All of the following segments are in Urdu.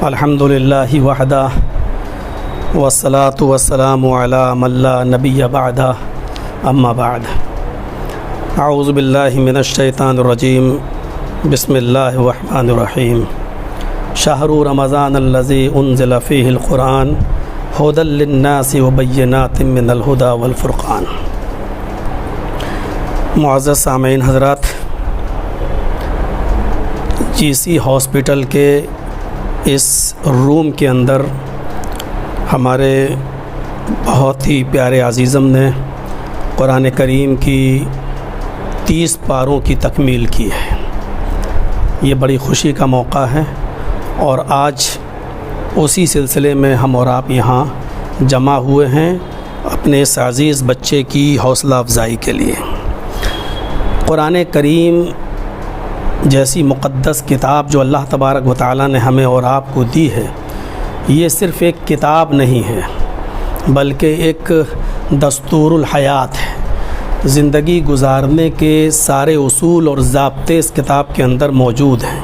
الحمد للہ وحدہ والصلاة والسلام علی من لا نبی بعدہ اما بعد اعوذ باللہ من الشیطان الرجیم بسم اللہ الرحمن الرحیم شہر رمضان الذی انزل فیہ القرآن ھدی للناس وبینات من الھدی والفرقان۔ معزز سامعین حضرات، جی سی ہاسپٹل کے اس روم کے اندر ہمارے بہت ہی پیارے عزیزم نے قرآن کریم کی 30 پاروں کی تکمیل کی ہے۔ یہ بڑی خوشی کا موقع ہے اور آج اسی سلسلے میں ہم اور آپ یہاں جمع ہوئے ہیں اپنے اس عزیز بچے کی حوصلہ افزائی کے لیے۔ قرآن کریم جیسی مقدس کتاب جو اللہ تبارک و تعالی نے ہمیں اور آپ کو دی ہے، یہ صرف ایک کتاب نہیں ہے بلکہ ایک دستور الحیات ہے۔ زندگی گزارنے کے سارے اصول اور ضابطے اس کتاب کے اندر موجود ہیں۔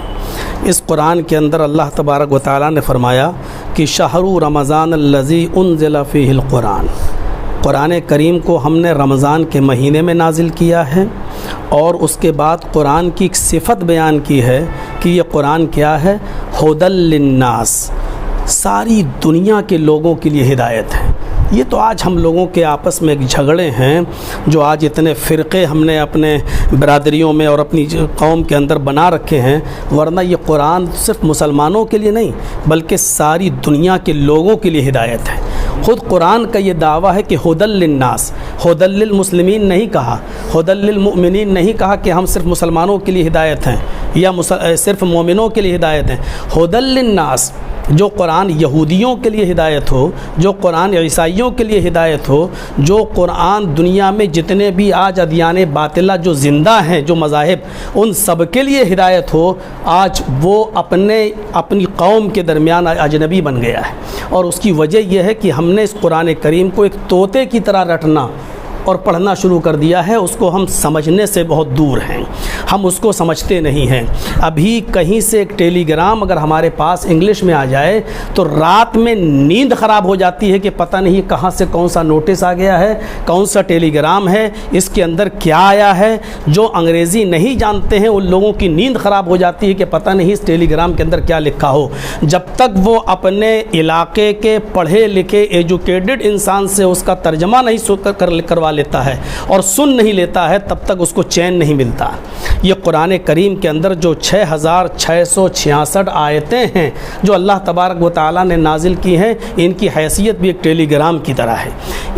اس قرآن کے اندر اللہ تبارک و تعالی نے فرمایا کہ شہر رمضان الذی انزل فیہ القرآن، قرآن کریم کو ہم نے رمضان کے مہینے میں نازل کیا ہے، اور اس کے بعد قرآن کی ایک صفت بیان کی ہے کہ یہ قرآن کیا ہے؟ ھدی للناس، ساری دنیا کے لوگوں کے لیے ہدایت ہے۔ یہ تو آج ہم لوگوں کے آپس میں ایک جھگڑے ہیں، جو آج اتنے فرقے ہم نے اپنے برادریوں میں اور اپنی قوم کے اندر بنا رکھے ہیں، ورنہ یہ قرآن صرف مسلمانوں کے لیے نہیں بلکہ ساری دنیا کے لوگوں کے لیے ہدایت ہے۔ خود قرآن کا یہ دعویٰ ہے کہ ھدی للناس، ھدی للمسلمین نہیں کہا، ھدی للمؤمنین نہیں کہا کہ ہم صرف مسلمانوں کے لیے ہدایت ہیں یا صرف مومنوں کے لیے ہدایت ہیں۔ ھدی للناس، جو قرآن یہودیوں کے لیے ہدایت ہو، جو قرآن عیسائیوں کے لیے ہدایت ہو، جو قرآن دنیا میں جتنے بھی آج ادیان باطلہ جو زندہ ہیں، جو مذاہب، ان سب کے لیے ہدایت ہو، آج وہ اپنی قوم کے درمیان اجنبی بن گیا ہے۔ اور اس کی وجہ یہ ہے کہ ہم نے اس قرآن کریم کو ایک طوطے کی طرح رٹنا اور پڑھنا شروع کر دیا ہے۔ اس کو ہم سمجھنے سے بہت دور ہیں، ہم اس کو سمجھتے نہیں ہیں۔ ابھی کہیں سے ایک ٹیلی گرام اگر ہمارے پاس انگلش میں آ جائے تو رات میں نیند خراب ہو جاتی ہے کہ پتہ نہیں کہاں سے کون سا نوٹس آ گیا ہے، کون سا ٹیلی گرام ہے، اس کے اندر کیا آیا ہے۔ جو انگریزی نہیں جانتے ہیں ان لوگوں کی نیند خراب ہو جاتی ہے کہ پتہ نہیں اس ٹیلی گرام کے اندر کیا لکھا ہو۔ جب تک وہ اپنے علاقے کے پڑھے لکھے ایجوکیٹڈ انسان سے اس کا ترجمہ نہیں کروا لیتا ہے اور سن نہیں لیتا ہے، تب تک اس کو چین نہیں ملتا۔ یہ قرآن کریم کے اندر جو 6666 آیتیں ہیں جو اللہ تبارک و تعالی نے نازل کی ہیں، ان کی حیثیت بھی ایک ٹیلی گرام کی طرح ہے۔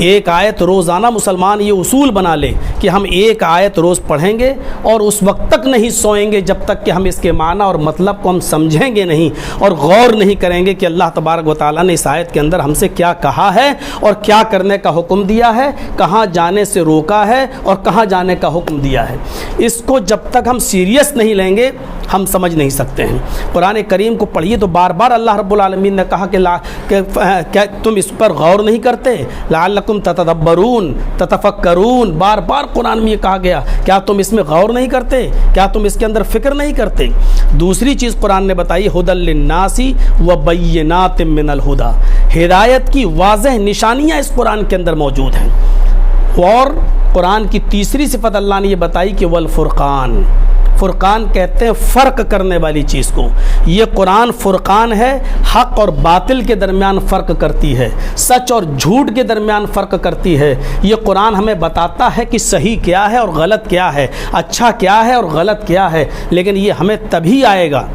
ایک آیت روزانہ مسلمان یہ اصول بنا لے کہ ہم ایک آیت روز پڑھیں گے اور اس وقت تک نہیں سوئیں گے جب تک کہ ہم اس کے معنی اور مطلب کو ہم سمجھیں گے نہیں اور غور نہیں کریں گے کہ اللہ تبارک و تعالی نے اس آیت کے اندر ہم سے کیا کہا ہے اور کیا کرنے کا حکم دیا ہے، کہاں جانے سے روکا ہے اور کہاں جانے کا حکم دیا ہے۔ اس کو جب تک ہم سیریس نہیں لیں گے ہم سمجھ نہیں سکتے ہیں۔ قرآن کریم کو پڑھیے تو بار بار اللہ رب العالمین نے کہا کہ کیا تم اس پر غور نہیں کرتے، لعلکم تتدبرون تتفکرون، بار بار قرآن میں یہ کہا گیا، کیا تم اس میں غور نہیں کرتے، کیا تم اس کے اندر فکر نہیں کرتے۔ دوسری چیز قرآن نے بتائی ھدی للناس وبینات من الھدی، ہدایت کی واضح نشانیاں اس قرآن کے اندر موجود ہیں۔ اور قرآن کی تیسری صفت اللہ نے یہ بتائی کہ والفرقان، فرقان کہتے ہیں فرق کرنے والی چیز کو۔ یہ قرآن فرقان ہے، حق اور باطل کے درمیان فرق کرتی ہے، سچ اور جھوٹ کے درمیان فرق کرتی ہے۔ یہ قرآن ہمیں بتاتا ہے کہ صحیح کیا ہے اور غلط کیا ہے، اچھا کیا ہے اور غلط کیا ہے، لیکن یہ ہمیں تبھی آئے گا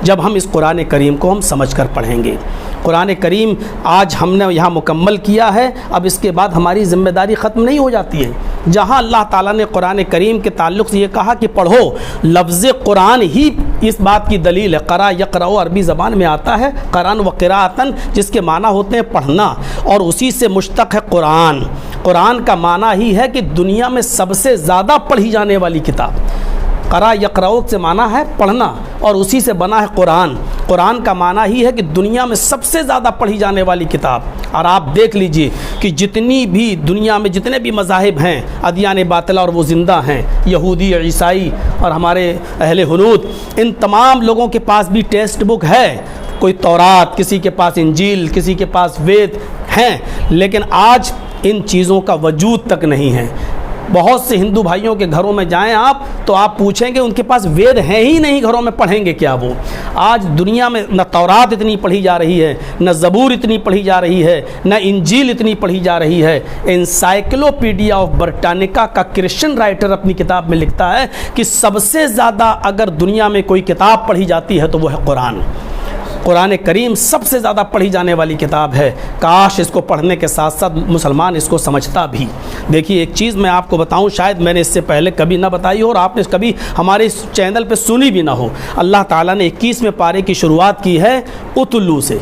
جب ہم اس قرآن کریم کو ہم سمجھ کر پڑھیں گے۔ قرآن کریم آج ہم نے یہاں مکمل کیا ہے، اب اس کے بعد ہماری ذمہ داری ختم نہیں ہو جاتی ہے۔ جہاں اللہ تعالیٰ نے قرآن کریم کے تعلق سے یہ کہا کہ پڑھو، لفظ قرآن ہی اس بات کی دلیل ہے۔ قرأ یقرأ عربی زبان میں آتا ہے قرآن و قراءتن، جس کے معنی ہوتے ہیں پڑھنا، اور اسی سے مشتق ہے قرآن۔ قرآن کا معنی ہی ہے کہ دنیا میں سب سے زیادہ پڑھی جانے والی کتاب۔ قرأ یقرأ سے معنی ہے پڑھنا، اور اسی سے بنا ہے قرآن۔ قرآن کا معنی ہی ہے کہ دنیا میں سب سے زیادہ پڑھی جانے والی کتاب. اور آپ دیکھ لیجئے کہ جتنی بھی دنیا میں جتنے بھی مذاہب ہیں ادیان باطلہ اور وہ زندہ ہیں، یہودی اور عیسائی اور ہمارے اہل ہنود، ان تمام لوگوں کے پاس بھی ٹیکسٹ بک ہے. کوئی تورات، کسی کے پاس انجیل، کسی کے پاس وید ہیں، لیکن آج ان چیزوں کا وجود تک نہیں ہے. بہت سے ہندو بھائیوں کے گھروں میں جائیں آپ تو آپ پوچھیں گے ان کے پاس وید ہیں ہی نہیں گھروں میں، پڑھیں گے کیا وہ؟ آج دنیا میں نہ تورات اتنی پڑھی جا رہی ہے، نہ زبور اتنی پڑھی جا رہی ہے، نہ انجیل اتنی پڑھی جا رہی ہے. انسائکلوپیڈیا آف برٹانیکا کا کرسچن رائٹر اپنی کتاب میں لکھتا ہے کہ سب سے زیادہ اگر دنیا میں کوئی کتاب پڑھی جاتی ہے تو وہ ہے قرآن. قرآن کریم سب سے زیادہ پڑھی جانے والی کتاب ہے. کاش اس کو پڑھنے کے ساتھ ساتھ مسلمان اس کو سمجھتا بھی. دیکھیے ایک چیز میں آپ کو بتاؤں، شاید میں نے اس سے پہلے کبھی نہ بتائی ہو اور آپ نے کبھی ہمارے اس چینل پہ سنی بھی نہ ہو. اللہ تعالیٰ نے 21ویں پارے کی شروعات کی ہے اتلو سے.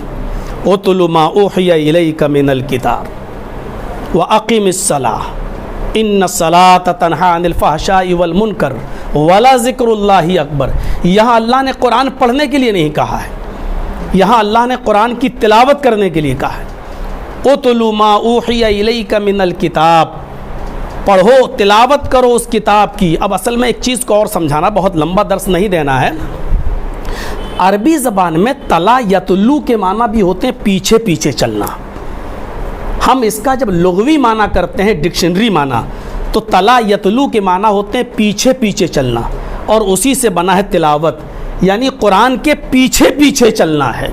اتلو ما اوحی الیک من الکتاب واقم الصلاۃ ان الصلاۃ تنہی عن الفحشاء والمنکر ولذکر اللہ اکبر. یہاں اللہ نے قرآن پڑھنے کے لیے نہیں کہا ہے، یہاں اللہ نے قرآن کی تلاوت کرنے کے لیے کہا ہے. اتلو ما اوحی الیک من الکتاب، پڑھو، تلاوت کرو اس کتاب کی. اب اصل میں ایک چیز کو اور سمجھانا، بہت لمبا درس نہیں دینا ہے. عربی زبان میں تلا یتلو کے معنی بھی ہوتے ہیں پیچھے پیچھے چلنا. ہم اس کا جب لغوی معنی کرتے ہیں، ڈکشنری معنی، تو تلا یتلو کے معنی ہوتے ہیں پیچھے پیچھے چلنا، اور اسی سے بنا ہے تلاوت، یعنی قرآن کے پیچھے پیچھے چلنا ہے.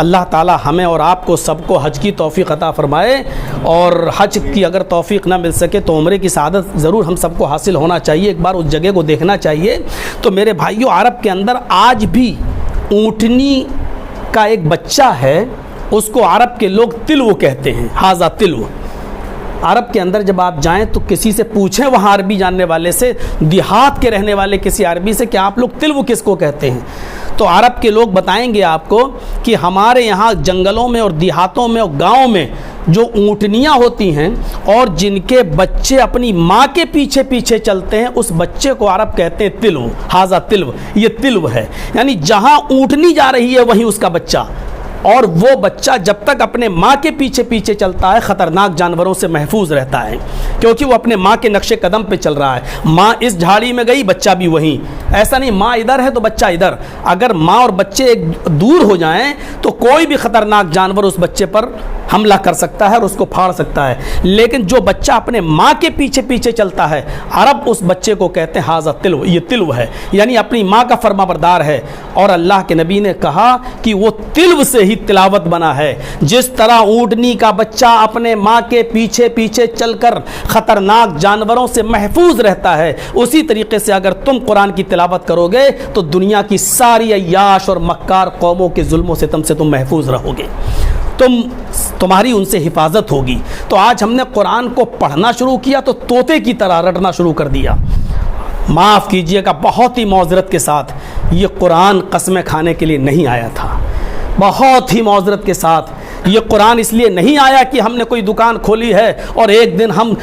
اللہ تعالی ہمیں اور آپ کو سب کو حج کی توفیق عطا فرمائے، اور حج کی اگر توفیق نہ مل سکے تو عمرے کی سعادت ضرور ہم سب کو حاصل ہونا چاہیے، ایک بار اس جگہ کو دیکھنا چاہیے. تو میرے بھائیوں، عرب کے اندر آج بھی اونٹنی کا ایک بچہ ہے، اس کو عرب کے لوگ تلو کہتے ہیں. ہاذا تلو. عرب کے اندر جب آپ جائیں تو کسی سے پوچھیں، وہاں عربی جاننے والے سے، دیہات کے رہنے والے کسی عربی سے، کہ آپ لوگ تلو کس کو کہتے ہیں، تو عرب کے لوگ بتائیں گے آپ کو کہ ہمارے یہاں جنگلوں میں اور دیہاتوں میں اور گاؤں میں جو اونٹنیاں ہوتی ہیں اور جن کے بچے اپنی ماں کے پیچھے پیچھے چلتے ہیں، اس بچے کو عرب کہتے ہیں تلو. ہاذا تلو. یہ تلو ہے، یعنی جہاں اونٹنی جا رہی ہے وہیں اس کا بچہ. اور وہ بچہ جب تک اپنے ماں کے پیچھے پیچھے چلتا ہے خطرناک جانوروں سے محفوظ رہتا ہے، کیونکہ وہ اپنے ماں کے نقش قدم پہ چل رہا ہے. ماں اس جھاڑی میں گئی، بچہ بھی وہیں. ایسا نہیں ماں ادھر ہے تو بچہ ادھر. اگر ماں اور بچے ایک دور ہو جائیں تو کوئی بھی خطرناک جانور اس بچے پر حملہ کر سکتا ہے اور اس کو پھاڑ سکتا ہے. لیکن جو بچہ اپنے ماں کے پیچھے پیچھے چلتا ہے، عرب اس بچے کو کہتے ہیں ہاذا تلو. یہ تلو ہے، یعنی اپنی ماں کا فرما بردار ہے. اور اللہ کے نبی نے کہا کہ وہ تلو سے ہی تلاوت بنا ہے. جس طرح اونٹنی کا بچہ اپنے ماں کے پیچھے پیچھے چل کر خطرناک جانوروں سے محفوظ رہتا ہے، اسی طریقے سے اگر تم قرآن کی تلاوت کرو گے تو دنیا کی ساری عیاش اور مکار قوموں کے ظلم و ستم سے تم محفوظ رہو گے، تمہاری ان سے حفاظت ہوگی. تو آج ہم نے قرآن کو پڑھنا شروع کیا تو طوطے کی طرح رٹنا شروع کر دیا. معاف کیجئے گا، بہت ہی معذرت کے ساتھ، یہ قرآن قسمیں کھانے کے لیے نہیں آیا تھا. بہت ہی معذرت کے ساتھ، یہ قرآن اس لیے نہیں آیا کہ ہم نے کوئی دکان کھولی ہے اور ایک دن ہم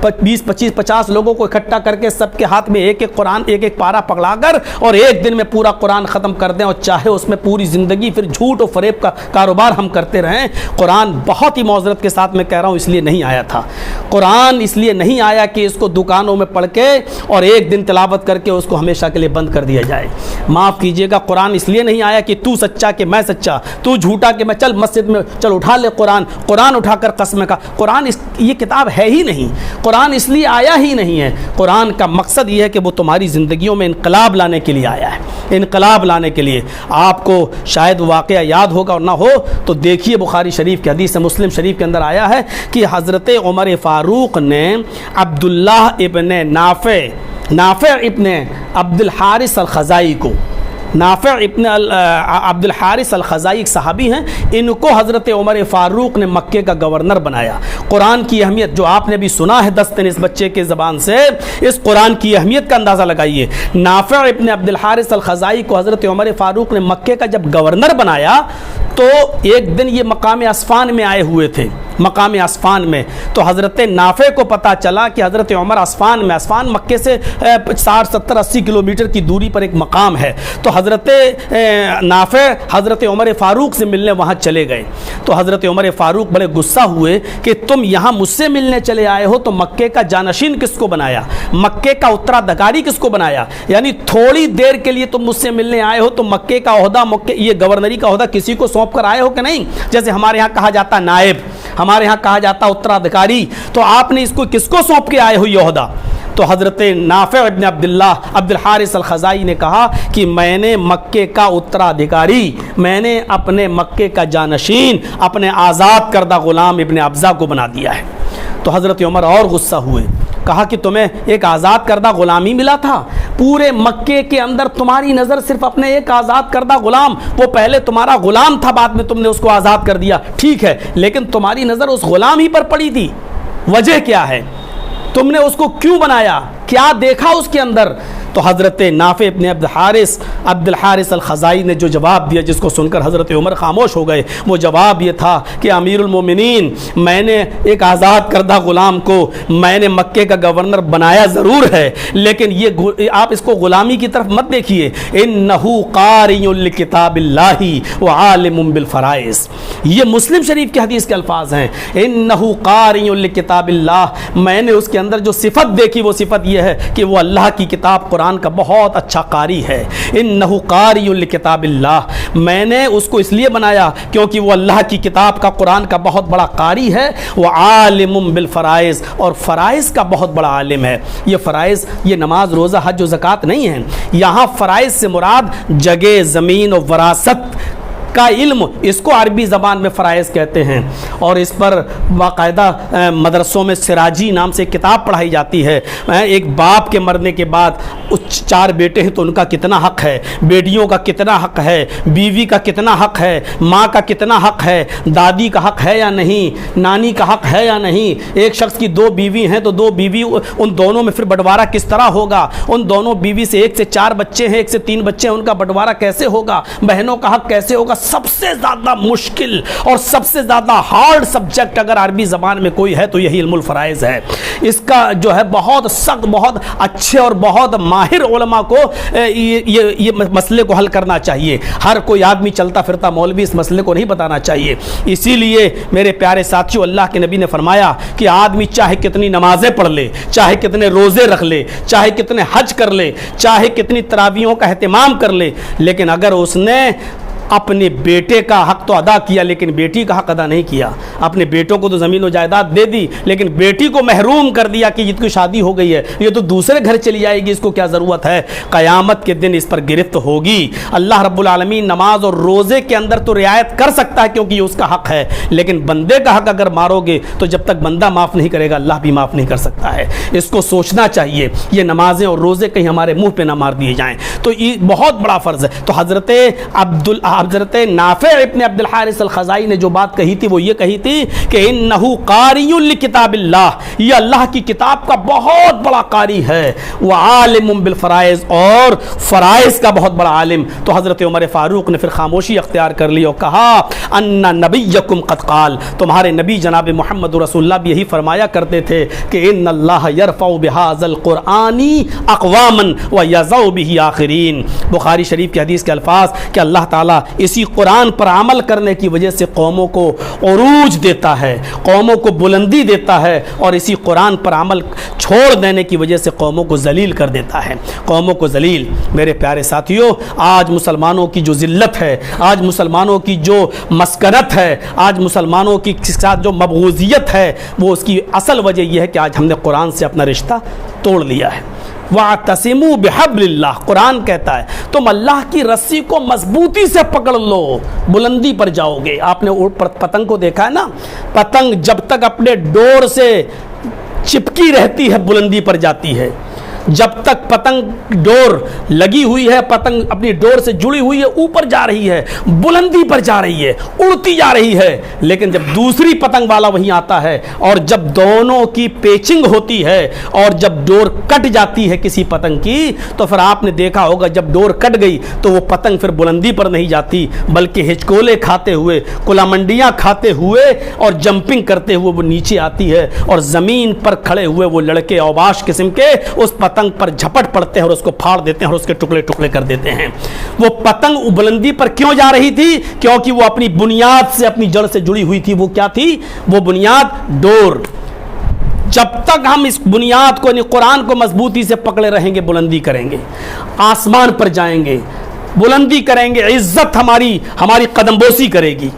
20 25 50 لوگوں کو اکٹھا کر کے سب کے ہاتھ میں ایک ایک قرآن، ایک ایک پارہ پکڑا کر اور ایک دن میں پورا قرآن ختم کر دیں، اور چاہے اس میں پوری زندگی پھر جھوٹ و فریب کا کاروبار ہم کرتے رہیں. قرآن بہت ہی معذرت کے ساتھ میں کہہ رہا ہوں اس لیے نہیں آیا تھا. قرآن اس لیے نہیں آیا کہ اس کو دکانوں میں پڑھ کے اور ایک دن تلاوت کر کے اس کو ہمیشہ کے لیے بند کر دیا جائے. معاف کیجیے گا، قرآن اس لیے نہیں آیا کہ تو سچا کہ میں سچا، تو جھوٹا کہ میں، چل مسجد میں چل اٹھا لے قرآن اٹھا کر قسم کا. قرآن یہ کتاب ہے ہی نہیں. قرآن اس لیے آیا ہی نہیں ہے. قرآن کا مقصد یہ ہے کہ وہ تمہاری زندگیوں میں انقلاب لانے کے لیے آیا ہے، انقلاب لانے کے لیے. آپ کو شاید واقعہ یاد ہوگا اور نہ ہو تو دیکھیے، بخاری شریف کی حدیث مسلم شریف کے اندر آیا ہے کہ حضرت عمر فاروق نے عبداللہ ابن نافع ابن عبد الحارث الخزائی کو، نافع ابن عبد الحارث الخزائی ایک صحابی ہیں، ان کو حضرت عمر فاروق نے مکے کا گورنر بنایا. قرآن کی اہمیت جو آپ نے بھی سنا ہے دستن اس بچے کے زبان سے، اس قرآن کی اہمیت کا اندازہ لگائیے. نافع ابن عبد الحارث الخزائی کو حضرت عمر فاروق نے مکے کا جب گورنر بنایا تو ایک دن یہ مقام اسفان میں آئے ہوئے تھے، مقام اسفان میں، تو حضرت نافع کو پتہ چلا کہ حضرت عمر اسفان میں، اسفان مکے سے 60 70 80 کلومیٹر کی دوری پر ایک مقام ہے، تو حضرت نافع حضرت عمر فاروق سے ملنے وہاں چلے گئے۔ تو حضرت عمر فاروق بڑے غصہ ہوئے کہ تم یہاں مجھ سے ملنے چلے آئے ہو تو مکے کا جانشین کس کو بنایا، مکے کا اترادھکاری کس کو بنایا؟ یعنی تھوڑی دیر کے لیے تم مجھ سے ملنے آئے ہو تو مکے کا عہدہ، یہ گورنری کا عہدہ کسی کو سونپ کر آئے ہو کہ نہیں؟ جیسے ہمارے یہاں کہا جاتا نائب، ہمارے ہاں کہا جاتا اترادھکاری، تو آپ نے اس کو کس کو سونپ کے آئے ہو یہ عہدہ؟ تو حضرت نافع ابن عبداللہ عبد الحارث الخزائی نے کہا کہ میں نے مکے کا اترادھکاری، میں نے اپنے مکے کا جانشین اپنے آزاد کردہ غلام ابن ابزہ کو بنا دیا ہے۔ تو حضرت عمر اور غصہ ہوئے، کہا کہ تمہیں ایک آزاد کردہ غلامی ملا تھا، پورے مکے کے اندر تمہاری نظر صرف اپنے ایک آزاد کردہ غلام، وہ پہلے تمہارا غلام تھا، بعد میں تم نے اس کو آزاد کر دیا، ٹھیک ہے، لیکن تمہاری نظر اس غلام ہی پر پڑی تھی، وجہ کیا ہے؟ تم نے اس کو کیوں بنایا؟ کیا دیکھا اس کے اندر؟ تو حضرت نافع ابن عبد الحارث الخزائی نے جو جواب دیا، جس کو سن کر حضرت عمر خاموش ہو گئے، وہ جواب یہ تھا کہ امیر المومنین، میں نے ایک آزاد کردہ غلام کو میں نے مکے کا گورنر بنایا ضرور ہے، لیکن یہ آپ اس کو غلامی کی طرف مت دیکھیے، انہ قاری لکتاب اللہ وعالم بالفرائض، یہ مسلم شریف کی حدیث کے الفاظ ہیں، انہ قاری لکتاب اللہ، میں نے اس کے اندر جو صفت دیکھی وہ صفت یہ ہے کہ وہ اللہ کی کتاب قرآن کا بہت اچھا قاری ہے، انہ قاری لکتاب اللہ، میں نے اس کو اس لیے بنایا کیونکہ وہ اللہ کی کتاب کا قرآن کا بہت بڑا قاری ہے، وعالم بالفرائض، اور فرائض کا بہت بڑا عالم ہے۔ یہ فرائض، یہ نماز روزہ حج و زکوٰۃ نہیں ہیں، یہاں فرائض سے مراد جگہ زمین و وراثت کا علم، اس کو عربی زبان میں فرائض کہتے ہیں، اور اس پر باقاعدہ مدرسوں میں سراجی نام سے کتاب پڑھائی جاتی ہے۔ ایک باپ کے مرنے کے بعد 4 بیٹے ہیں تو ان کا کتنا حق ہے، بیٹیوں کا کتنا حق ہے، بیوی کا کتنا حق ہے، ماں کا کتنا حق ہے، دادی کا حق ہے یا نہیں، نانی کا حق ہے یا نہیں، ایک شخص کی 2 بیوی ہیں تو 2 بیوی، ان دونوں میں پھر بٹوارہ کس طرح ہوگا، ان دونوں بیوی سے 1 سے 4 بچے ہیں، 1 سے 3 بچے ہیں، ان کا بٹوارہ کیسے ہوگا، بہنوں کا حق کیسے ہوگا؟ سب سے زیادہ مشکل اور سب سے زیادہ ہارڈ سبجیکٹ اگر عربی زبان میں کوئی ہے تو یہی علم الفرائض ہے۔ اس کا جو ہے بہت سخت، بہت اچھے اور بہت ماہر علماء کو یہ مسئلے کو حل کرنا چاہیے، ہر کوئی آدمی چلتا پھرتا مولوی اس مسئلے کو نہیں بتانا چاہیے۔ اسی لیے میرے پیارے ساتھیو، اللہ کے نبی نے فرمایا کہ آدمی چاہے کتنی نمازیں پڑھ لے، چاہے کتنے روزے رکھ لے، چاہے کتنے حج کر لے، چاہے کتنی تراویحوں کا اہتمام کر لے، لیکن اگر اس نے اپنے بیٹے کا حق تو ادا کیا لیکن بیٹی کا حق ادا نہیں کیا، اپنے بیٹوں کو تو زمین و جائیداد دے دی لیکن بیٹی کو محروم کر دیا کہ جس کی شادی ہو گئی ہے یہ تو دوسرے گھر چلی جائے گی، اس کو کیا ضرورت ہے، قیامت کے دن اس پر گرفت ہوگی۔ اللہ رب العالمین نماز اور روزے کے اندر تو رعایت کر سکتا ہے کیونکہ یہ اس کا حق ہے، لیکن بندے کا حق اگر مارو گے تو جب تک بندہ معاف نہیں کرے گا اللہ بھی معاف نہیں کر سکتا ہے۔ اس کو سوچنا چاہیے، یہ نمازیں اور روزے کہیں ہمارے منہ پہ نہ مار دیے جائیں، تو یہ بہت بڑا فرض ہے۔ تو حضرت نافع ابن عبد الحارث الخزائی نے جو بات کہی تھی وہ یہ کہی تھی کہ انہ قاری لکتاب اللہ، یہ اللہ کی کتاب کا بہت بڑا قاری ہے، وعالم بالفرائض، اور فرائض کا بہت بڑا عالم۔ تو حضرت عمر فاروق نے پھر خاموشی اختیار کر لی اور کہا ان نبیکم قد قال، تمہارے نبی جناب محمد رسول اللہ بھی یہی فرمایا کرتے تھے کہ ان اللہ یرفع بہذا القرآن اقواما ویضع بہ آخرین۔ بخاری شریف کی حدیث کے الفاظ کہ اللہ تعالیٰ اسی قرآن پر عمل کرنے کی وجہ سے قوموں کو عروج دیتا ہے، قوموں کو بلندی دیتا ہے، اور اسی قرآن پر عمل چھوڑ دینے کی وجہ سے قوموں کو ذلیل کر دیتا ہے، قوموں کو ذلیل۔ میرے پیارے ساتھیوں، آج مسلمانوں کی جو ذلت ہے، آج مسلمانوں کی جو مسکنت ہے، آج مسلمانوں کی ساتھ جو مبغوضیت ہے، وہ اس کی اصل وجہ یہ ہے کہ آج ہم نے قرآن سے اپنا رشتہ توڑ لیا ہے۔ وَاعْتَصِمُوا بِحَبْلِ اللَّهِ، قرآن کہتا ہے تم اللہ کی رسی کو مضبوطی سے پکڑ لو، بلندی پر جاؤ گے۔ آپ نے پتنگ کو دیکھا ہے نا، پتنگ جب تک اپنے ڈور سے چپکی رہتی ہے بلندی پر جاتی ہے، جب تک پتنگ ڈور لگی ہوئی ہے، پتنگ اپنی ڈور سے جڑی ہوئی ہے، اوپر جا رہی ہے، بلندی پر جا رہی ہے، اڑتی جا رہی ہے، لیکن جب دوسری پتنگ والا وہیں آتا ہے اور جب دونوں کی پیچنگ ہوتی ہے اور جب ڈور کٹ جاتی ہے کسی پتنگ کی، تو پھر آپ نے دیکھا ہوگا جب ڈور کٹ گئی تو وہ پتنگ پھر بلندی پر نہیں جاتی، بلکہ ہچکولے کھاتے ہوئے، کلامنڈیاں کھاتے ہوئے اور جمپنگ کرتے ہوئے وہ نیچے آتی ہے، اور زمین پر کھڑے ہوئے وہ لڑکے اوباش قسم کے اس پتنگ پر جھپٹ پڑتے ہیں اور اس کو پھاڑ دیتے ہیں اور اس کے ٹکڑے ٹکڑے کر دیتے ہیں۔ وہ پتنگ بلندی پر کیوں جا رہی تھی؟ کیونکہ وہ اپنی بنیاد سے، اپنی جڑ سے جڑی ہوئی تھی۔ وہ کیا تھی؟ وہ بنیاد ڈور۔ جب تک ہم اس بنیاد کو، یعنی قرآن کو مضبوطی سے پکڑے رہیں گے، بلندی کریں گے، آسمان پر جائیں گے، بلندی کریں گے، عزت ہماری قدم بوسی کرے گی۔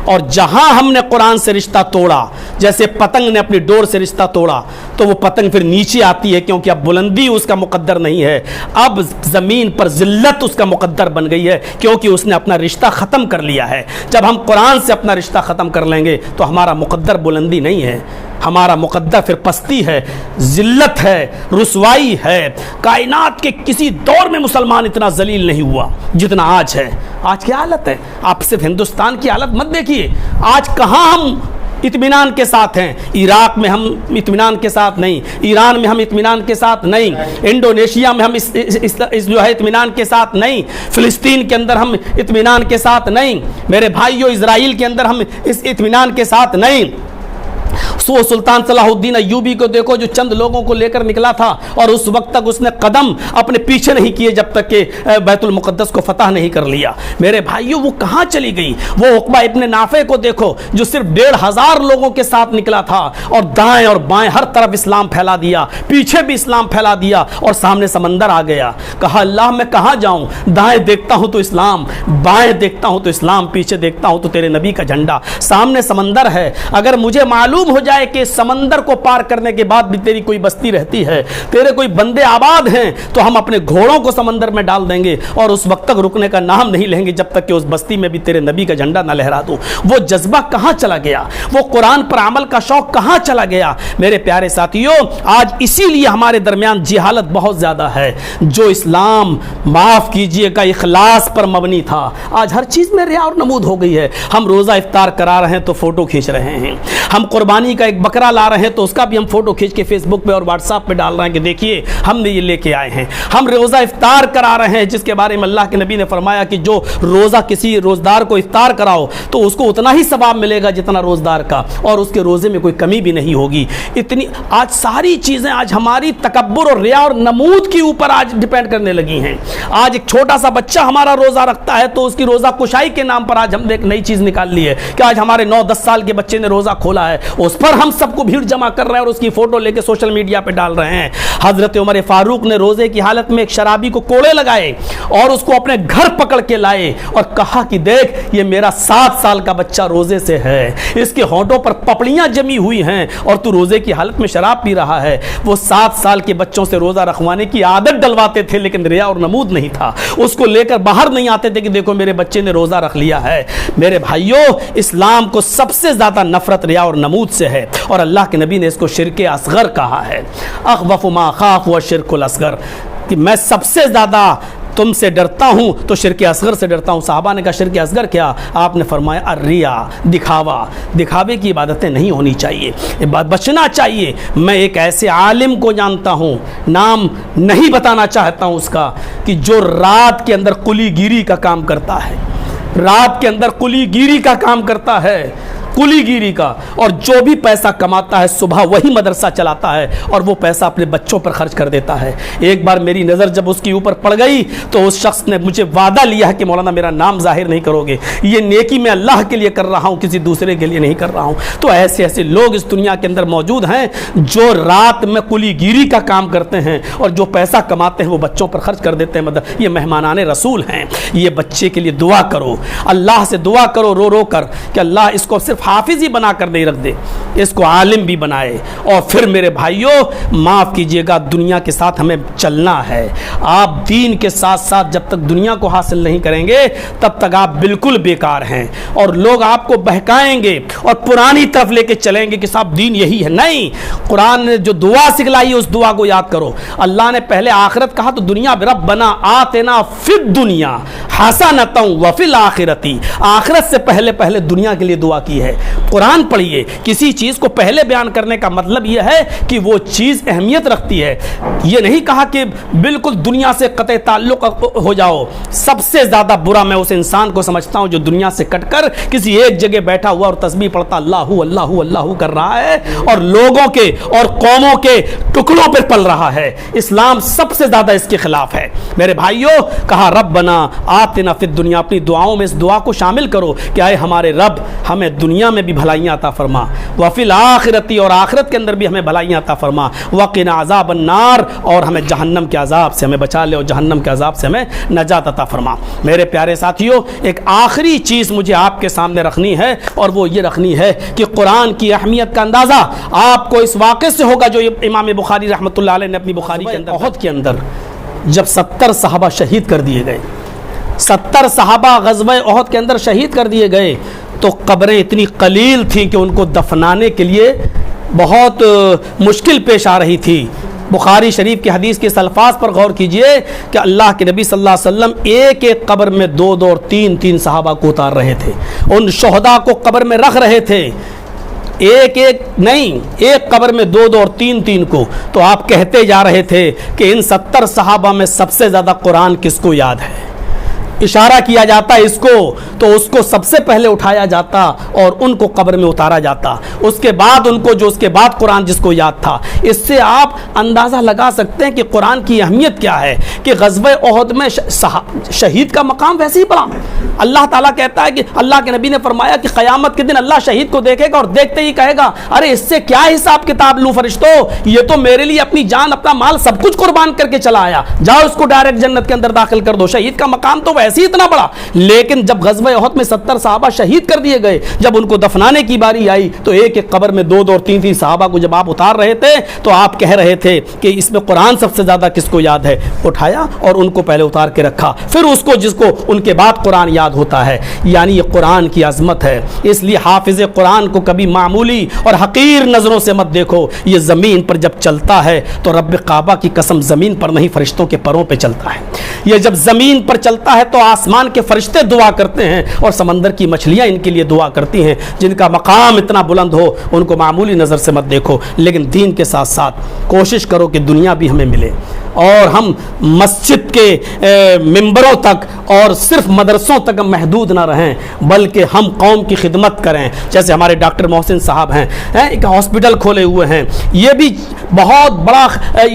اور جہاں ہم نے قرآن سے رشتہ توڑا، جیسے پتنگ نے اپنی ڈور سے رشتہ توڑا، تو وہ پتنگ پھر نیچے آتی ہے، کیونکہ اب بلندی اس کا مقدر نہیں ہے، اب زمین پر ذلت اس کا مقدر بن گئی ہے، کیونکہ اس نے اپنا رشتہ ختم کر لیا ہے۔ جب ہم قرآن سے اپنا رشتہ ختم کر لیں گے تو ہمارا مقدر بلندی نہیں ہے، ہمارا مقدر پھر پستی ہے، ذلت ہے، رسوائی ہے۔ کائنات کے کسی دور میں مسلمان اتنا ذلیل نہیں ہوا جتنا آج ہے۔ آج کیا حالت ہے؟ آپ صرف ہندوستان کی حالت مت دیکھیے، آج کہاں ہم اطمینان کے ساتھ ہیں۔ عراق میں ہم اطمینان کے ساتھ نہیں، ایران میں ہم اطمینان کے ساتھ نہیں، انڈونیشیا میں ہم اس جو ہے اطمینان کے ساتھ نہیں، فلسطین کے اندر ہم اطمینان کے ساتھ نہیں، میرے بھائیوں اسرائیل کے اندر ہم اس اطمینان کے ساتھ نہیں۔ سلطان صلاح الدین ایوبی کو دیکھو، جو چند لوگوں کو لے کر نکلا تھا اور اس وقت تک اس نے قدم اپنے پیچھے نہیں کیے جب تک کہ بیت المقدس کو فتح نہیں کر لیا۔ میرے بھائیوں وہ کہاں چلی گئی؟ وہ عقبہ ابن نافع کو دیکھو، جو صرف 1,500 لوگوں کے ساتھ نکلا تھا اور دائیں اور بائیں ہر طرف اسلام پھیلا دیا، پیچھے بھی اسلام پھیلا دیا اور سامنے سمندر آ گیا۔ کہا اللہ میں کہاں جاؤں؟ دائیں دیکھتا ہوں تو اسلام، بائیں دیکھتا ہوں تو اسلام، پیچھے دیکھتا ہوں تو تیرے نبی کا جھنڈا، سامنے سمندر ہے۔ اگر مجھے معلوم ہو جائے کہ سمندر کو پار کرنے کے بعد بھی تیری کوئی بستی رہتی ہے، تیرے کوئی بندے آباد ہیں، تو ہم اپنے گھوڑوں کو سمندر میں ڈال دیں گے اور اس وقت تک رکنے کا نام نہیں لیں گے جب تک کہ اس بستی میں بھی تیرے نبی کا جھنڈا نہ لہرا دوں۔ وہ جذبہ کہاں چلا گیا؟ وہ قرآن پر عمل کا شوق کہاں چلا گیا؟ میرے پیارے ساتھیوں، آج اسی لیے ہمارے درمیان جہالت بہت زیادہ ہے۔ جو اسلام معاف کیجئے گا اخلاص پر مبنی تھا، آج ہر چیز میں ریا اور نمود ہو گئی ہے۔ ہم روزہ افطار کرا رہے ہیں تو فوٹو کھینچ رہے ہیں، ہم قربانی کا ایک بکرا لا رہے ہیں تو اس کا بھی ہم فوٹو کھینچ کے فیس بک پہ اور واٹس ایپ پہ ڈال رہے ہیں کہ دیکھیے ہم نے یہ لے کے آئے ہیں۔ ہم روزہ افطار کرا رہے ہیں جس کے بارے میں اللہ کے نبی نے فرمایا کہ جو روزہ کسی روزدار کو افطار کراؤ تو اس کو اتنا ہی ثواب ملے گا جتنا روزدار کا، اور اس کے روزے میں کوئی کمی بھی نہیں ہوگی۔ اتنی آج ساری چیزیں آج ہماری تکبر اور ریا اور نمود کے اوپر آج ڈیپینڈ کرنے لگی ہیں۔ آج ایک چھوٹا سا بچہ ہمارا روزہ رکھتا ہے تو اس کی روزہ کشائی کے نام پر آج ہم نے ایک نئی چیز نکال لی ہے کہ آج ہمارے 9-10 سال کے بچے نے روزہ کھولا ہے، اس پر ہم سب کو بھیڑ جمع کر رہے ہیں اور اس کی فوٹو لے کے سوشل میڈیا پہ ڈال رہے ہیں۔ حضرت عمر فاروق نے روزے کی حالت میں ایک شرابی کو کوڑے لگائے اور اس کو اپنے گھر پکڑ کے لائے اور کہا کہ دیکھ یہ میرا 7 سال کا بچہ روزے سے ہے، اس کے ہونٹوں پر پپڑیاں جمی ہوئی ہیں اور تو روزے کی حالت میں شراب پی رہا ہے۔ وہ 7 سال کے بچوں سے روزہ رکھوانے کی عادت ڈلواتے تھے لیکن ریا اور نمود نہیں تھا، اس کو لے کر باہر نہیں آتے تھے کہ دیکھو میرے بچے نے روزہ رکھ لیا ہے۔ میرے بھائیوں، اسلام کو سب سے زیادہ نفرت ریا اور نمود سے ہے، اور اللہ کے نبی نے اس کو شرک اصغر کہا ہے۔ اخوف ما اخاف و شرک الاصغر، کہ میں سب سے زیادہ تم سے ڈرتا ہوں تو شرک اصغر سے ڈرتا ہوں۔ صحابہ نے کہا شرک اصغر کیا؟ آپ نے فرمایا الریا، دکھاوا۔ دکھاوے کی عبادتیں نہیں ہونی چاہیے، بچنا چاہیے۔ میں ایک ایسے عالم کو جانتا ہوں، نام نہیں بتانا چاہتا ہوں اس کا، کہ جو رات کے اندر کلی گیری کا کام کرتا ہے، رات کے اندر کلی گیری کا کام کرتا ہے، کلی گیری کا، اور جو بھی پیسہ کماتا ہے صبح وہی مدرسہ چلاتا ہے اور وہ پیسہ اپنے بچوں پر خرچ کر دیتا ہے۔ ایک بار میری نظر جب اس کے اوپر پڑ گئی تو اس شخص نے مجھے وعدہ لیا ہے کہ مولانا میرا نام ظاہر نہیں کرو گے، یہ نیکی میں اللہ کے لیے کر رہا ہوں، کسی دوسرے کے لیے نہیں کر رہا ہوں۔ تو ایسے ایسے لوگ اس دنیا کے اندر موجود ہیں جو رات میں کلی گیری کا کام کرتے ہیں اور جو پیسہ کماتے ہیں وہ بچوں پر خرچ کر دیتے ہیں۔ یہ مہمانان رسول ہیں۔ یہ بچے کے لیے دعا کرو، اللہ سے دعا کرو رو رو کر کہ اللہ اس کو صرف حافظ ہی بنا کر نہیں رکھ دے، اس کو عالم بھی بنائے. اور پھر میرے بھائیوں معاف کیجئے گا, دنیا کے ساتھ ہمیں چلنا ہے. آپ دین کے ساتھ ساتھ جب تک دنیا کو حاصل نہیں کریں گے تب تک آپ بالکل بیکار ہیں, اور لوگ آپ کو بہکائیں گے اور پرانی طرف لے کے چلیں گے کہ صاحب دین یہی ہے. نہیں, قرآن نے جو دعا سکھلائی اس دعا کو یاد کرو. اللہ نے پہلے آخرت کہا تو دنیا میں ربنا آتنا فی الدنیا حسنۃ وفی الآخرۃ, آخرت سے پہلے دنیا کے لیے دعا کی ہے. قرآن پڑھیے. کسی چیز کو پہلے بیان کرنے کا مطلب یہ ہے کہ وہ چیز اہمیت رکھتی ہے. یہ نہیں کہا کہ بالکل دنیا سے قطع تعلق ہو جاؤ. سب سے زیادہ برا میں اس انسان کو سمجھتا ہوں جو دنیا سے کٹ کر کسی ایک جگہ بیٹھا ہوا اور تسبیح پڑھتا اللہ اللہ اللہ کر رہا ہے اور لوگوں کے اور قوموں کے ٹکڑوں پر پل رہا ہے. اسلام سب سے زیادہ اس کے خلاف ہے. میرے بھائیوں, کہا ربنا آتنا فی الدنیا. اپنی دعاؤں میں اس دعا کو شامل کرو کہ اے ہمارے رب ہمیں دنیا میں بھی بھلائیاں عطا فرما, وفی الآخرۃ, اور آخرت کے اندر بھی ہمیں بھلائیاں عطا فرما, وقنا عذاب النار, اور ہمیں جہنم کے عذاب سے ہمیں بچا لے اور جہنم کے عذاب سے ہمیں نجات عطا فرما. میرے پیارے ساتھیوں, ایک آخری چیز مجھے آپ کے سامنے رکھنی ہے, اور وہ یہ رکھنی ہے کہ قرآن کی اہمیت کا اندازہ آپ کو اس واقعے سے ہوگا جو امام بخاری رحمۃ اللہ علیہ نے اپنی بخاری کے اندر, احد کے اندر جب 70 صحابہ شہید کر دیے گئے, 70 صحابہ غزوہ احد کے اندر شہید کر دیے گئے, تو قبریں اتنی قلیل تھیں کہ ان کو دفنانے کے لیے بہت مشکل پیش آ رہی تھی. بخاری شریف کی حدیث کے اس الفاظ پر غور کیجئے کہ اللہ کے نبی صلی اللہ علیہ وسلم ایک ایک قبر میں 2 اور 3 صحابہ کو اتار رہے تھے, ان شہداء کو قبر میں رکھ رہے تھے, ایک نہیں, ایک قبر میں 2 اور 3 کو. تو آپ کہتے جا رہے تھے کہ ان 70 صحابہ میں سب سے زیادہ قرآن کس کو یاد ہے. اشارہ کیا جاتا ہے اس کو, تو اس کو سب سے پہلے اٹھایا جاتا اور ان کو قبر میں اتارا جاتا, اس کے بعد ان کو, جو اس کے بعد قرآن جس کو یاد تھا. اس سے آپ اندازہ لگا سکتے ہیں کہ قرآن کی اہمیت کیا ہے, کہ غزوہ احد میں شہید کا مقام ویسے ہی پڑا. اللہ تعالیٰ کہتا ہے کہ اللہ کے نبی نے فرمایا کہ قیامت کے دن اللہ شہید کو دیکھے گا اور دیکھتے ہی کہے گا ارے اس سے کیا حساب کتاب لوں فرشتوں, یہ تو میرے لیے اپنی جان اپنا مال سب کچھ قربان کر کے چلا آیا, جاؤ اس کو ڈائریکٹ جنت کے اندر داخل کر دو. شہید کا مقام تو ویسے ہی اتنا بڑا, لیکن جب غزوہ احد میں 70 صحابہ شہید کر دیے گئے, جب ان کو دفنانے کی باری آئی تو ایک ایک قبر میں 2 اور 3 صحابہ کو جب آپ اتار رہے تھے تو آپ کہہ رہے تھے کہ اس میں قرآن سب سے زیادہ کس کو یاد ہے. اٹھایا اور ان کو پہلے اتار کے رکھا, پھر اس کو جس کو ان کے بعد قرآن یاد ہوتا ہے. یعنی یہ قرآن کی عظمت ہے. اس لیے حافظ قرآن کو کبھی معمولی اور حقیر نظروں سے مت دیکھو. یہ زمین پر جب چلتا ہے تو رب کعبہ کی قسم زمین پر نہیں فرشتوں کے پروں پہ چلتا ہے. یہ جب زمین پر چلتا ہے تو آسمان کے فرشتے دعا کرتے ہیں اور سمندر کی مچھلیاں ان کے لیے دعا کرتی ہیں. جن کا مقام اتنا بلند ہو ان کو معمولی نظر سے مت دیکھو, لیکن دین کے ساتھ ساتھ کوشش کرو کہ دنیا بھی ہمیں ملے, اور ہم مسجد کے ممبروں تک اور صرف مدرسوں تک محدود نہ رہیں, بلکہ ہم قوم کی خدمت کریں. جیسے ہمارے ڈاکٹر محسن صاحب ہیں, ایک ہاسپٹل کھولے ہوئے ہیں, یہ بھی بہت بڑا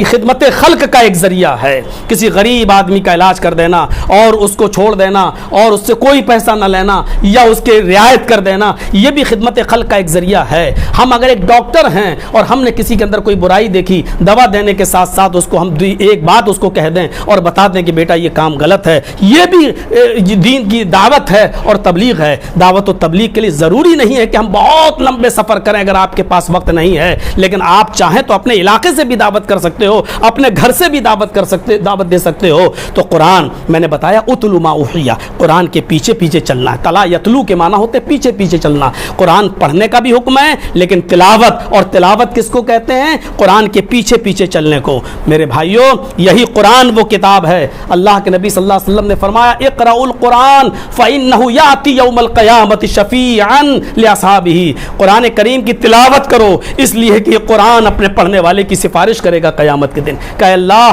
خدمت خلق کا ایک ذریعہ ہے. کسی غریب آدمی کا علاج کر دینا اور اس کو چھوڑ دینا اور اس سے کوئی پیسہ نہ لینا یا اس کے رعایت کر دینا, یہ بھی خدمت خلق کا ایک ذریعہ ہے. ہم اگر ایک ڈاکٹر ہیں اور ہم نے کسی کے اندر کوئی برائی دیکھی, دوا دینے کے ساتھ ساتھ اس کو ہم ایک بات اس کو کہہ دیں اور بتا دیں کہ بیٹا یہ کام غلط ہے, یہ بھی دین کی دعوت ہے اور تبلیغ ہے. دعوت و تبلیغ کے لیے ضروری نہیں ہے کہ ہم بہت لمبے سفر کریں, اگر آپ کے پاس وقت نہیں ہے, لیکن آپ چاہیں تو اپنے علاقے سے بھی دعوت کر سکتے ہو, اپنے گھر سے بھی دعوت دے سکتے ہو. تو قرآن میں نے بتایا اتلو ما اوحی, قرآن کے پیچھے پیچھے چلنا ہے. تلا یتلو کے معنی ہوتے پیچھے پیچھے چلنا. قرآن پڑھنے کا بھی حکم ہے, لیکن تلاوت, اور تلاوت کس کو کہتے ہیں؟ قرآن کے پیچھے پیچھے چلنے کو. میرے بھائیوں, یہی قرآن وہ کتاب ہے. اللہ کے نبی صلی اللہ علیہ وسلم نے فرمایا اقرأوا القرآن فإنه يأتي يوم القيامة شفيعا لأصحابه, قرآن کریم کی تلاوت کرو اس لیے کہ یہ قرآن اپنے پڑھنے والے کی سفارش کرے گا قیامت کے دن. کہ اللہ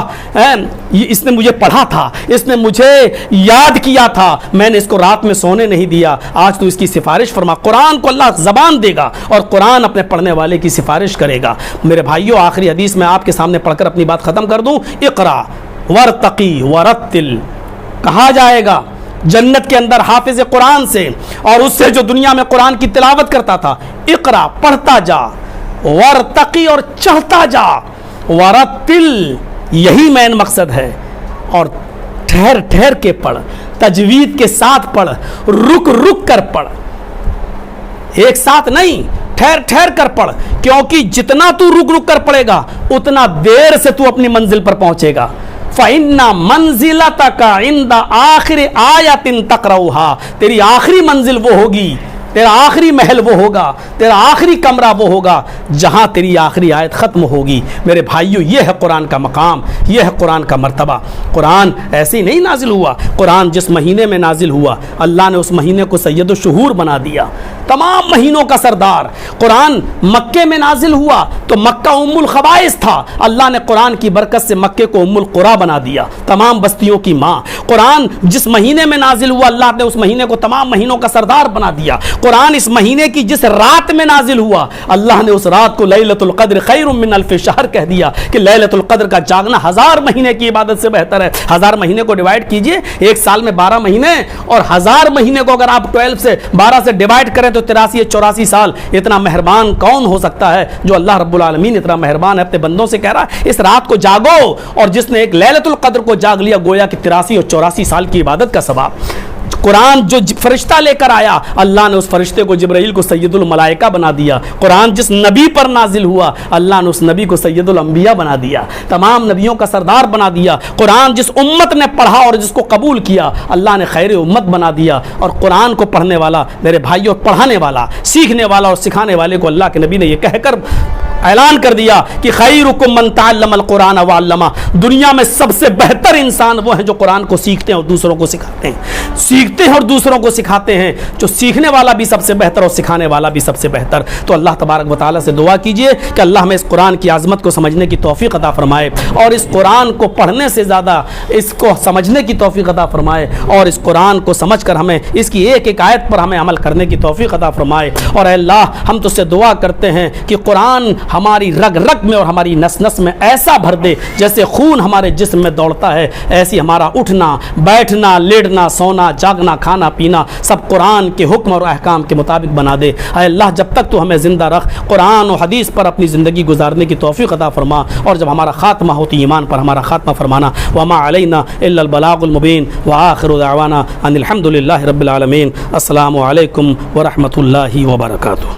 اس نے مجھے پڑھا تھا, اس نے مجھے یاد کیا تھا, میں نے اس کو رات میں سونے نہیں دیا, آج تو اس کی سفارش فرما. قرآن کو اللہ زبان دے گا اور قرآن اپنے پڑھنے والے کی سفارش کرے گا. میرے بھائیوں, آخری حدیث میں آپ کے سامنے پڑھ کر اپنی بات ختم کر دوں. اقرا ورتقی ورتل, کہا جائے گا جنت کے اندر حافظ قرآن سے اور اس سے جو دنیا میں قرآن کی تلاوت کرتا تھا, اقرا پڑھتا جا, ورتقی اور چڑھتا جا, ورتل یہی مین مقصد ہے, اور ٹھہر ٹھہر کے پڑھ, تجوید کے ساتھ پڑھ, رک رک کر پڑھ, ایک ساتھ نہیں, ٹھہر ٹھہر کر پڑھ، کیونکہ جتنا تو رک رک کر پڑھے گا اتنا دیر سے تو اپنی منزل پر پہنچے گا۔ فَإِنَّ مَنزِلَتَكَ عِنْدَ آخِرِ آیَةٍ تَقْرَؤُهَا، تیری آخری منزل وہ ہوگی، تیرا آخری محل وہ ہوگا، تیرا آخری کمرہ وہ ہوگا جہاں تیری آخری آیت ختم ہوگی۔ میرے بھائیو، یہ ہے قرآن کا مقام، یہ ہے قرآن کا مرتبہ۔ قرآن ایسے ہی نہیں نازل ہوا، قرآن جس مہینے میں نازل ہوا اللہ نے اس مہینے کو سید الشہور بنا دیا، تمام مہینوں کا سردار۔ قرآن مکے میں نازل ہوا تو مکہ ام الخبائث تھا، اللہ نے قرآن کی برکت سے مکے کو ام القریٰ بنا دیا، تمام بستیوں کی ماں۔ قرآن جس مہینے میں نازل ہوا اللہ نے اس مہینے کو تمام مہینوں کا سردار بنا دیا۔ قرآن اس مہینے کی جس رات میں نازل ہوا اللہ نے اس رات کو لیلۃ القدر خیر من الف شہر کہہ دیا کہ لیلۃ القدر کا جاگنا 1000 مہینے کی عبادت سے بہتر ہے۔ 1000 مہینے کو ڈیوائڈ کیجئے، ایک سال میں 12 مہینے، اور 1000 مہینے کو اگر آپ 12 سے ڈیوائڈ کریں تو 83 یا 84 سال۔ اتنا مہربان کون ہو سکتا ہے جو اللہ رب العالمین اتنا مہربان ہے، اپنے بندوں سے کہہ رہا ہے اس رات کو جاگو، اور جس نے ایک لیلۃ القدر کو جاگ لیا گویا کہ 83 اور 84 سال کی عبادت کا ثواب۔ قرآن جو فرشتہ لے کر آیا اللہ نے اس فرشتے کو جبرائیل کو سید الملائکہ بنا دیا۔ قرآن جس نبی پر نازل ہوا اللہ نے اس نبی کو سید الانبیاء بنا دیا، تمام نبیوں کا سردار بنا دیا۔ قرآن جس امت نے پڑھا اور جس کو قبول کیا اللہ نے خیر امت بنا دیا۔ اور قرآن کو پڑھنے والا میرے بھائیوں، پڑھانے والا، سیکھنے والا اور سکھانے والے کو اللہ کے نبی نے یہ کہہ کر اعلان کر دیا کہ خیرکم من تعلم القرآن وعلمہ، دنیا میں سب سے بہتر انسان وہ ہیں جو قرآن کو سیکھتے ہیں اور دوسروں کو سکھاتے ہیں، سیکھتے ہیں اور دوسروں کو سکھاتے ہیں۔ جو سیکھنے والا بھی سب سے بہتر اور سکھانے والا بھی سب سے بہتر۔ تو اللہ تبارک و تعالیٰ سے دعا کیجئے کہ اللہ ہمیں اس قرآن کی عظمت کو سمجھنے کی توفیق عطا فرمائے، اور اس قرآن کو پڑھنے سے زیادہ اس کو سمجھنے کی توفیق عطا فرمائے، اور اس قرآن کو سمجھ کر ہمیں اس کی ایک ایک آیت پر ہمیں عمل کرنے کی توفیق عطا فرمائے۔ اور اے اللہ ہم تجھ سے دعا کرتے ہیں کہ قرآن ہماری رگ رگ میں اور ہماری نس نس میں ایسا بھر دے جیسے خون ہمارے جسم میں دوڑتا ہے، ایسی ہمارا اٹھنا بیٹھنا لیٹنا سونا جاگنا کھانا پینا سب قرآن کے حکم اور احکام کے مطابق بنا دے۔ اے اللہ جب تک تو ہمیں زندہ رکھ، قرآن و حدیث پر اپنی زندگی گزارنے کی توفیق عطا فرما، اور جب ہمارا خاتمہ ہوتی ایمان پر ہمارا خاتمہ فرمانا۔ وما علینا الا البلاغ المبین، وآخر دعوانا ان الحمد للہ رب العالمین۔ السلام علیکم ورحمۃ اللہ وبرکاتہ۔